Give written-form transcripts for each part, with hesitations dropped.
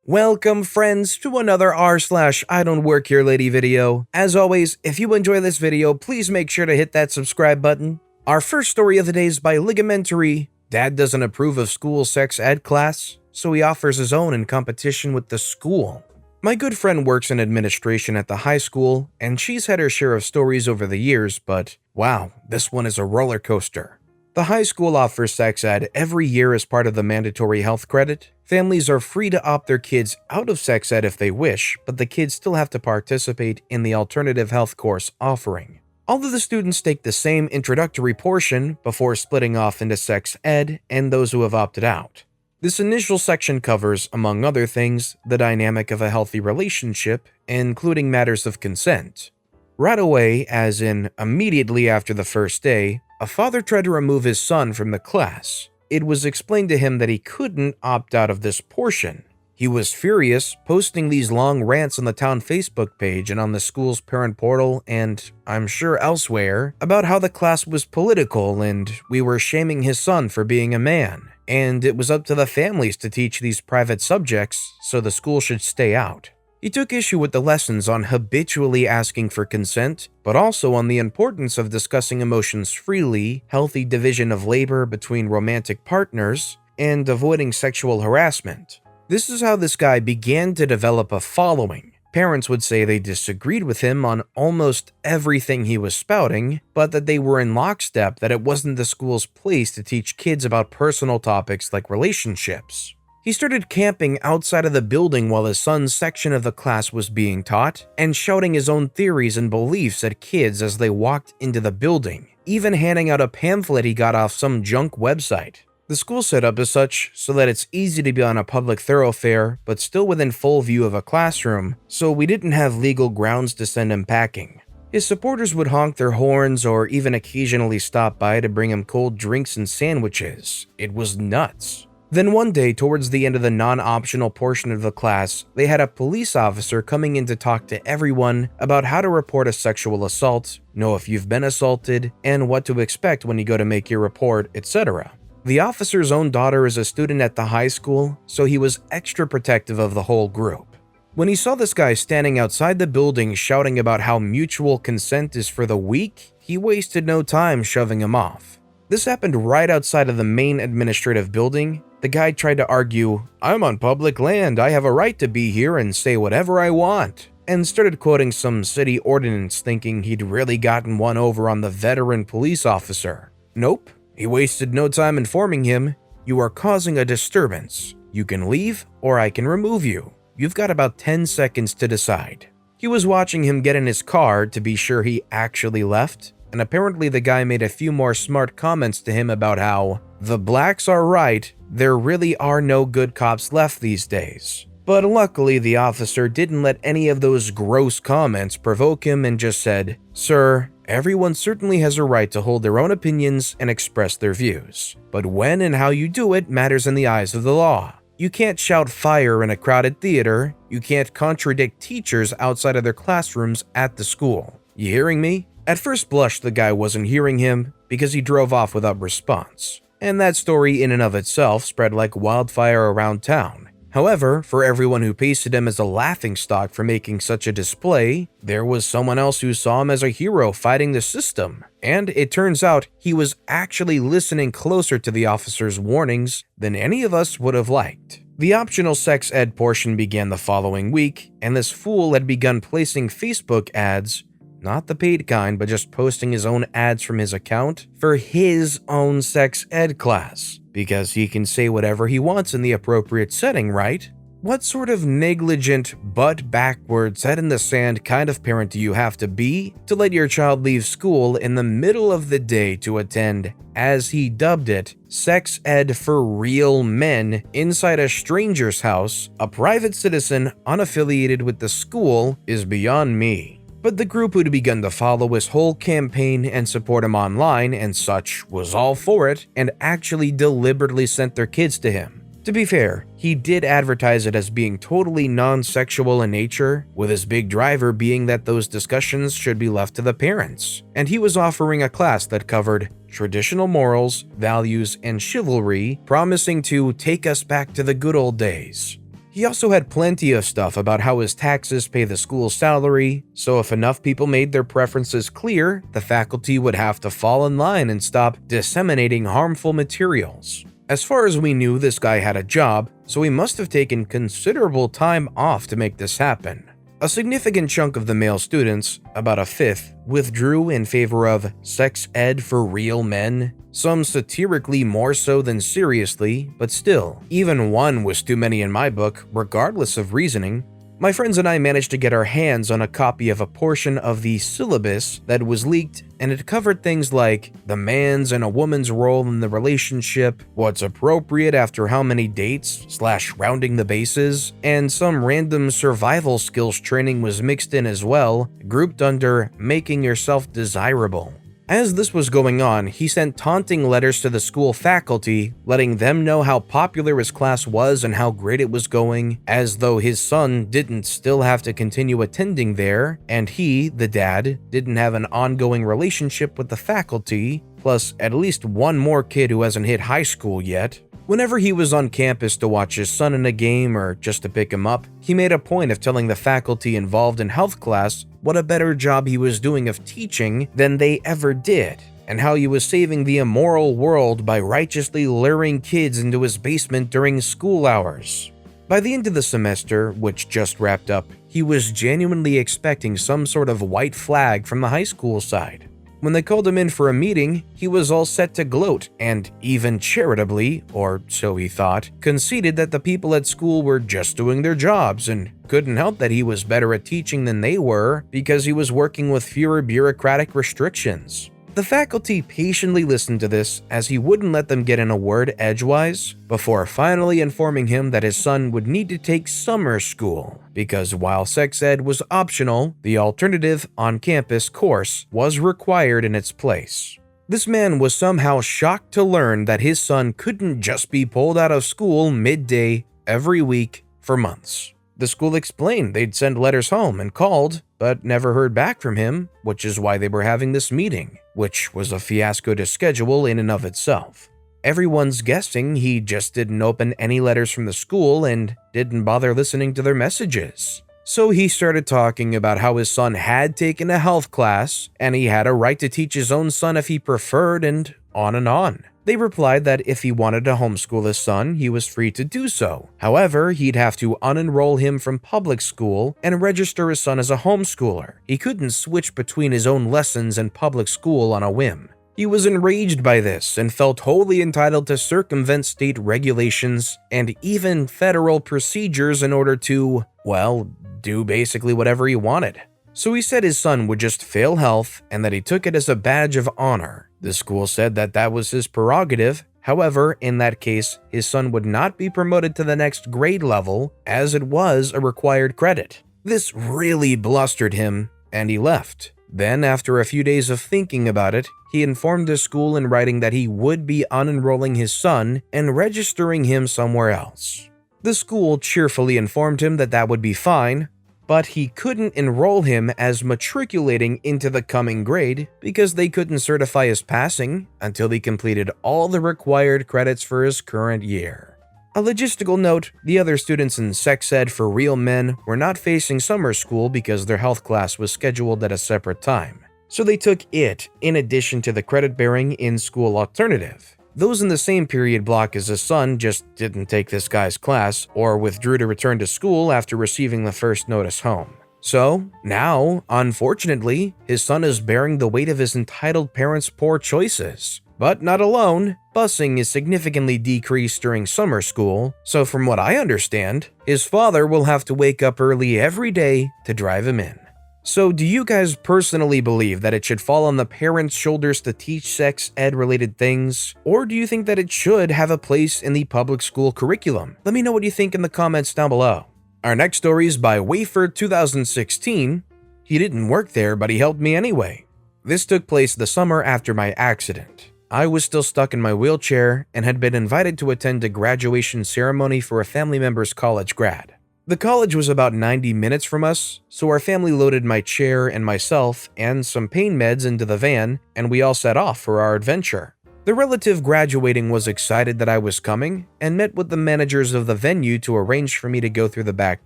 Welcome friends to another r/I don't work here lady video. As always, if you enjoy this video, please make sure to hit that subscribe button. Our first story of the day is by Ligamentary. Dad doesn't approve of school sex ed class, so he offers his own in competition with the school. My good friend works in administration at the high school, and she's had her share of stories over the years, but wow, this one is a roller coaster. The high school offers sex ed every year as part of the mandatory health credit. Families are free to opt their kids out of sex ed if they wish, but the kids still have to participate in the alternative health course offering. All of the students take the same introductory portion before splitting off into sex ed and those who have opted out. This initial section covers, among other things, the dynamic of a healthy relationship, including matters of consent. Right away, as in immediately after the first day, a father tried to remove his son from the class. It was explained to him that he couldn't opt out of this portion. He was furious, posting these long rants on the town Facebook page and on the school's parent portal and, I'm sure elsewhere, about how the class was political and we were shaming his son for being a man, and it was up to the families to teach these private subjects, so the school should stay out. He took issue with the lessons on habitually asking for consent, but also on the importance of discussing emotions freely, healthy division of labor between romantic partners, and avoiding sexual harassment. This is how this guy began to develop a following. Parents would say they disagreed with him on almost everything he was spouting, but that they were in lockstep that it wasn't the school's place to teach kids about personal topics like relationships. He started camping outside of the building while his son's section of the class was being taught, and shouting his own theories and beliefs at kids as they walked into the building, even handing out a pamphlet he got off some junk website. The school setup is such so that it's easy to be on a public thoroughfare, but still within full view of a classroom, so we didn't have legal grounds to send him packing. His supporters would honk their horns or even occasionally stop by to bring him cold drinks and sandwiches. It was nuts. Then one day, towards the end of the non-optional portion of the class, they had a police officer coming in to talk to everyone about how to report a sexual assault, know if you've been assaulted, and what to expect when you go to make your report, etc. The officer's own daughter is a student at the high school, so he was extra protective of the whole group. When he saw this guy standing outside the building shouting about how mutual consent is for the weak, he wasted no time shoving him off. This happened right outside of the main administrative building. The guy tried to argue, "I'm on public land, I have a right to be here and say whatever I want," and started quoting some city ordinance thinking he'd really gotten one over on the veteran police officer. Nope, he wasted no time informing him, "You are causing a disturbance. You can leave or I can remove you. You've got about 10 seconds to decide." He was watching him get in his car to be sure he actually left, and apparently the guy made a few more smart comments to him about how the blacks are right, there really are no good cops left these days. But luckily the officer didn't let any of those gross comments provoke him and just said, "Sir, everyone certainly has a right to hold their own opinions and express their views. But when and how you do it matters in the eyes of the law. You can't shout fire in a crowded theater. You can't contradict teachers outside of their classrooms at the school. You hearing me?" At first blush, the guy wasn't hearing him because he drove off without response. And that story in and of itself spread like wildfire around town. However, for everyone who pasted him as a laughingstock for making such a display, there was someone else who saw him as a hero fighting the system. And it turns out he was actually listening closer to the officer's warnings than any of us would have liked. The optional sex ed portion began the following week, and this fool had begun placing Facebook ads, not the paid kind, but just posting his own ads from his account for his own sex ed class, because he can say whatever he wants in the appropriate setting, right? What sort of negligent, butt backwards, head in the sand kind of parent do you have to be to let your child leave school in the middle of the day to attend, as he dubbed it, sex ed for real men inside a stranger's house, a private citizen unaffiliated with the school, is beyond me. But the group who'd begun to follow his whole campaign and support him online and such was all for it and actually deliberately sent their kids to him. To be fair, he did advertise it as being totally non-sexual in nature, with his big driver being that those discussions should be left to the parents, and he was offering a class that covered traditional morals, values, and chivalry, promising to take us back to the good old days. He also had plenty of stuff about how his taxes pay the school's salary, so if enough people made their preferences clear, the faculty would have to fall in line and stop disseminating harmful materials. As far as we knew, this guy had a job, so he must have taken considerable time off to make this happen. A significant chunk of the male students, about a fifth, withdrew in favor of sex ed for real men, some satirically more so than seriously, but still, even one was too many in my book, regardless of reasoning. My friends and I managed to get our hands on a copy of a portion of the syllabus that was leaked, and it covered things like the man's and a woman's role in the relationship, what's appropriate after how many dates / rounding the bases, and some random survival skills training was mixed in as well, grouped under making yourself desirable. As this was going on, he sent taunting letters to the school faculty, letting them know how popular his class was and how great it was going, as though his son didn't still have to continue attending there, and he, the dad, didn't have an ongoing relationship with the faculty, plus at least one more kid who hasn't hit high school yet. Whenever he was on campus to watch his son in a game or just to pick him up, he made a point of telling the faculty involved in health class what a better job he was doing of teaching than they ever did, and how he was saving the immoral world by righteously luring kids into his basement during school hours. By the end of the semester, which just wrapped up, he was genuinely expecting some sort of white flag from the high school side. When they called him in for a meeting, he was all set to gloat and even charitably, or so he thought, conceded that the people at school were just doing their jobs and couldn't help that he was better at teaching than they were because he was working with fewer bureaucratic restrictions. The faculty patiently listened to this as he wouldn't let them get in a word edgewise before finally informing him that his son would need to take summer school because while sex ed was optional, the alternative on-campus course was required in its place. This man was somehow shocked to learn that his son couldn't just be pulled out of school midday every week for months. The school explained they'd send letters home and called, but never heard back from him, which is why they were having this meeting, which was a fiasco to schedule in and of itself. Everyone's guessing he just didn't open any letters from the school and didn't bother listening to their messages. So he started talking about how his son had taken a health class and he had a right to teach his own son if he preferred, and on and on. They replied that if he wanted to homeschool his son, he was free to do so. However, he'd have to unenroll him from public school and register his son as a homeschooler. He couldn't switch between his own lessons and public school on a whim. He was enraged by this and felt wholly entitled to circumvent state regulations and even federal procedures in order to, well, do basically whatever he wanted. So he said his son would just fail health and that he took it as a badge of honor. The school said that that was his prerogative. However, in that case, his son would not be promoted to the next grade level as it was a required credit. This really blustered him and he left. Then, after a few days of thinking about it, he informed the school in writing that he would be unenrolling his son and registering him somewhere else. The school cheerfully informed him that that would be fine, but he couldn't enroll him as matriculating into the coming grade because they couldn't certify his passing until he completed all the required credits for his current year. A logistical note, the other students in sex ed for real men were not facing summer school because their health class was scheduled at a separate time, so they took it in addition to the credit-bearing in-school alternative. Those in the same period block as his son just didn't take this guy's class or withdrew to return to school after receiving the first notice home. So, now, unfortunately, his son is bearing the weight of his entitled parents' poor choices. But not alone, busing is significantly decreased during summer school, so from what I understand, his father will have to wake up early every day to drive him in. So do you guys personally believe that it should fall on the parents' shoulders to teach sex ed related things? Or do you think that it should have a place in the public school curriculum? Let me know what you think in the comments down below. Our next story is by Wafer2016. He didn't work there, but he helped me anyway. This took place the summer after my accident. I was still stuck in my wheelchair and had been invited to attend a graduation ceremony for a family member's college grad. The college was about 90 minutes from us, so our family loaded my chair and myself and some pain meds into the van, and we all set off for our adventure. The relative graduating was excited that I was coming and met with the managers of the venue to arrange for me to go through the back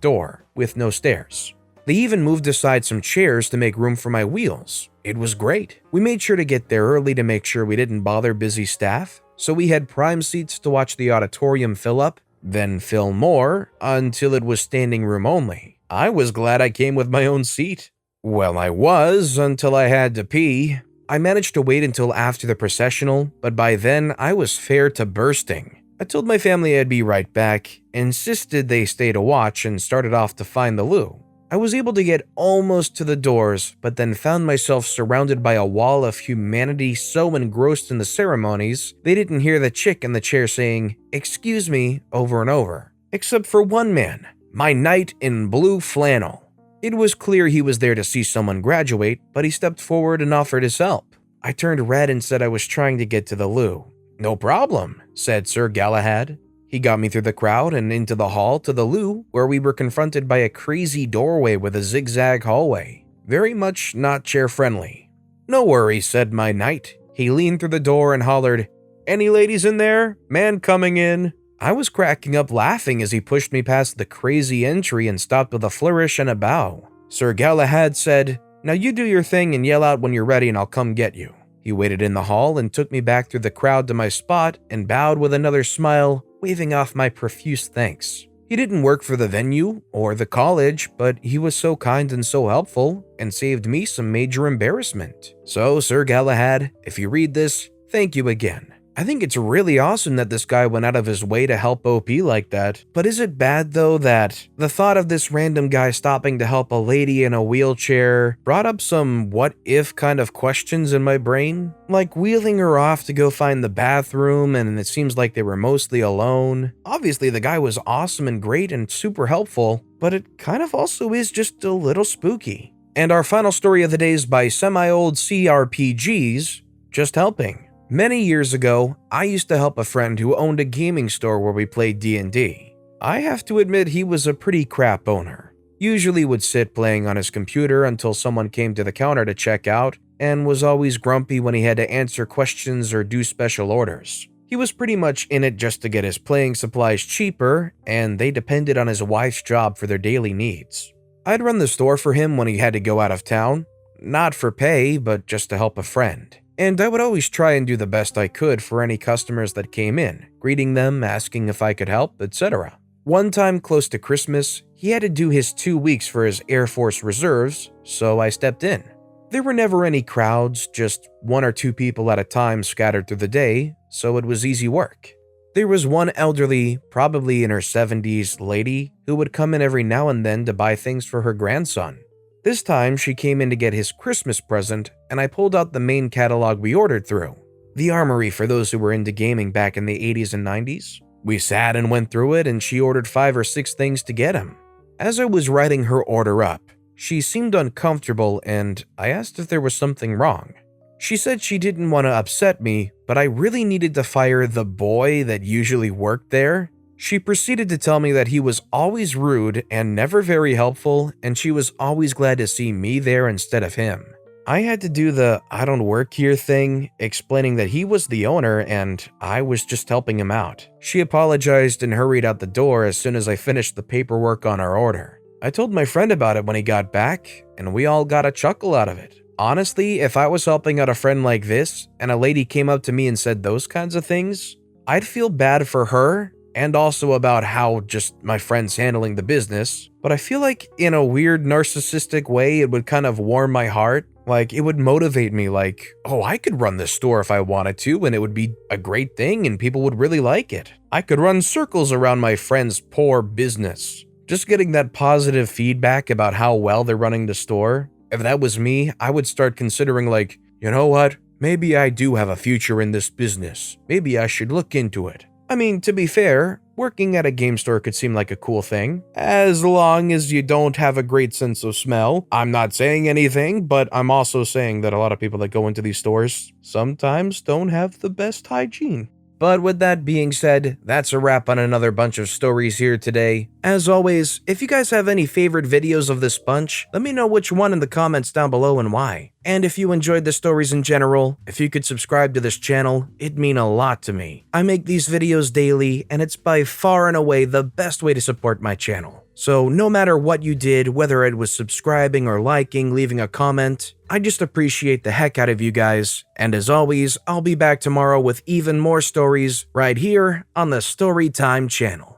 door, with no stairs. They even moved aside some chairs to make room for my wheels. It was great. We made sure to get there early to make sure we didn't bother busy staff, so we had prime seats to watch the auditorium fill up, then fill more, until it was standing room only. I was glad I came with my own seat. Well, I was, until I had to pee. I managed to wait until after the processional, but by then I was fair to bursting. I told my family I'd be right back, insisted they stay to watch, and started off to find the loo. I was able to get almost to the doors, but then found myself surrounded by a wall of humanity so engrossed in the ceremonies, they didn't hear the chick in the chair saying, "Excuse me," over and over. Except for one man, my knight in blue flannel. It was clear he was there to see someone graduate, but he stepped forward and offered his help. I turned red and said I was trying to get to the loo. "No problem," said Sir Galahad. He got me through the crowd and into the hall to the loo, where we were confronted by a crazy doorway with a zigzag hallway. Very much not chair-friendly. "No worries," said my knight. He leaned through the door and hollered, "Any ladies in there? Man coming in." I was cracking up laughing as he pushed me past the crazy entry and stopped with a flourish and a bow. Sir Galahad said, "Now you do your thing and yell out when you're ready and I'll come get you." He waited in the hall and took me back through the crowd to my spot and bowed with another smile, waving off my profuse thanks. He didn't work for the venue or the college, but he was so kind and so helpful and saved me some major embarrassment. So, Sir Galahad, if you read this, thank you again. I think it's really awesome that this guy went out of his way to help OP like that. But is it bad though that the thought of this random guy stopping to help a lady in a wheelchair brought up some what if kind of questions in my brain? Like wheeling her off to go find the bathroom and it seems like they were mostly alone. Obviously the guy was awesome and great and super helpful, but it kind of also is just a little spooky. And our final story of the day is by semi-old CRPGs, Just Helping. Many years ago, I used to help a friend who owned a gaming store where we played D&D. I have to admit he was a pretty crap owner. Usually would sit playing on his computer until someone came to the counter to check out, and was always grumpy when he had to answer questions or do special orders. He was pretty much in it just to get his playing supplies cheaper, and they depended on his wife's job for their daily needs. I'd run the store for him when he had to go out of town, not for pay, but just to help a friend. And I would always try and do the best I could for any customers that came in, greeting them, asking if I could help, etc. One time close to Christmas, he had to do his 2 weeks for his Air Force Reserves, so I stepped in. There were never any crowds, just 1 or 2 people at a time scattered through the day, so it was easy work. There was one elderly, probably in her 70s, lady who would come in every now and then to buy things for her grandson. This time, she came in to get his Christmas present, and I pulled out the main catalog we ordered through. The Armory for those who were into gaming back in the 80s and 90s. We sat and went through it, and she ordered 5 or 6 things to get him. As I was writing her order up, she seemed uncomfortable, and I asked if there was something wrong. She said she didn't want to upset me, but I really needed to fire the boy that usually worked there. She proceeded to tell me that he was always rude and never very helpful, and she was always glad to see me there instead of him. I had to do the "I don't work here" thing, explaining that he was the owner and I was just helping him out. She apologized and hurried out the door as soon as I finished the paperwork on our order. I told my friend about it when he got back, and we all got a chuckle out of it. Honestly, if I was helping out a friend like this, and a lady came up to me and said those kinds of things, I'd feel bad for her, and also about how just my friend's handling the business. But I feel like in a weird narcissistic way, it would kind of warm my heart. Like, it would motivate me like, oh, I could run this store if I wanted to, and it would be a great thing, and people would really like it. I could run circles around my friend's poor business. Just getting that positive feedback about how well they're running the store. If that was me, I would start considering like, you know what? Maybe I do have a future in this business. Maybe I should look into it. I mean, to be fair, working at a game store could seem like a cool thing, as long as you don't have a great sense of smell. I'm not saying anything, but I'm also saying that a lot of people that go into these stores sometimes don't have the best hygiene. But with that being said, that's a wrap on another bunch of stories here today. As always, if you guys have any favorite videos of this bunch, let me know which one in the comments down below and why. And if you enjoyed the stories in general, if you could subscribe to this channel, it'd mean a lot to me. I make these videos daily, and it's by far and away the best way to support my channel. So no matter what you did, whether it was subscribing or liking, leaving a comment, I just appreciate the heck out of you guys. And as always, I'll be back tomorrow with even more stories right here on the Storytime channel.